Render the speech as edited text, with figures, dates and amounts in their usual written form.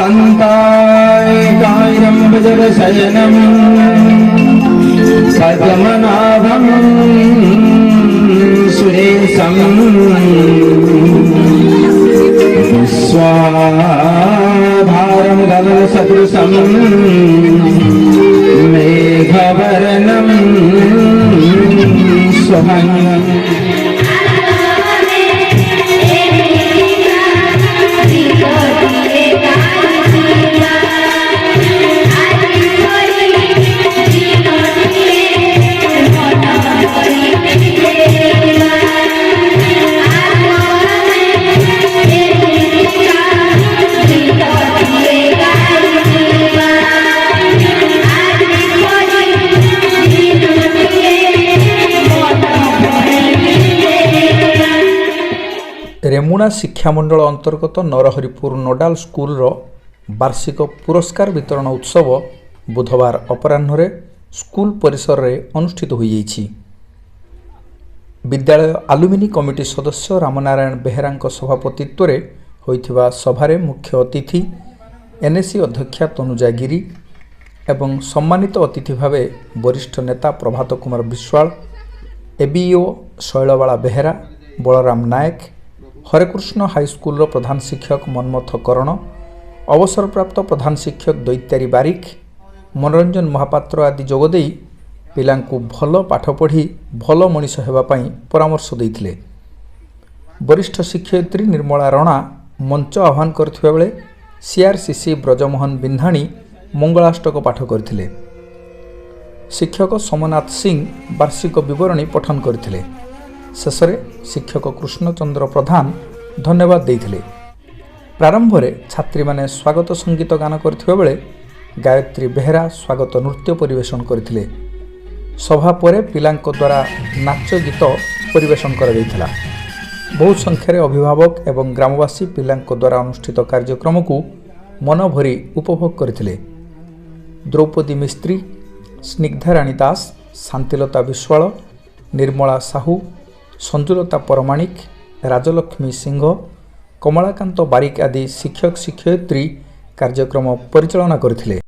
कान्ताय कायं भजनशयनं पद्मनाभं सुरेशं विश्वाधारं गगनसदृशं मेघवर्णं शुभं रेमुणा शिक्षामंडल अंतर्गत नरहरिपुर नोडाल स्कूल वार्षिक पुरस्कार वितरण उत्सव बुधवार अपराह्न स्कूल परिसर रे अनुष्ठित हो विद्यालय आलुमिनी कमिटी सदस्य रामनारायण बेहेरा सभापतित्व रे होइथिबा सभारे मुख्य अतिथि एनएससी अध्यक्षा तनुजा गिरी एवं सम्मानित अतिथि भावे वरिष्ठ नेता प्रभात कुमार विश्वाल एबीओ शैलबाला बेहेरा बलराम नायक हरेकृष्ण हाईस्कूल प्रधान शिक्षक मनमथ करण अवसरप्राप्त प्रधान शिक्षक दैत्यारी बारिक मनोरंजन महापात्र आदि जोगदे पिलांकु भल पाठ पढ़ी भल मनीष होगापाई परामर्श देते। वरिष्ठ शिक्षयित्री निर्मला रणा मंच आह्वान करथिबा बेले सीआरसीसी ब्रजमोहन बिन्धाणी मंगलाष्टक पाठ करथिले। शिक्षक सोमनाथ सिंह वार्षिक विवरणी पठन करथिले। शेषे शिक्षक कृष्णचंद्र प्रधान धन्यवाद देते। प्रारंभ में छात्री माने स्वागत संगीत गान करथिबा बेले गायत्री बेहेरा स्वागत नृत्य परिवेशन करथिले। सभा परे पिलांक द्वारा नाच गीत परिवेशन करा जायथिला। बहु संख्यार अभिभावक एवं ग्रामवासी पिलांक द्वारा अनुष्ठित कार्यक्रम को मन भरी उपभोग करथिले। द्रौपदी मिस्त्री, स्निग्धा राणी दास, शांतिलता विश्वाल, निर्मला साहू, संजुलता परमाणिक, राजलक्ष्मी सिंह, कमलाकांत बारिक आदि शिक्षक शिक्षयित्री कार्यक्रम परिचालना करथिले।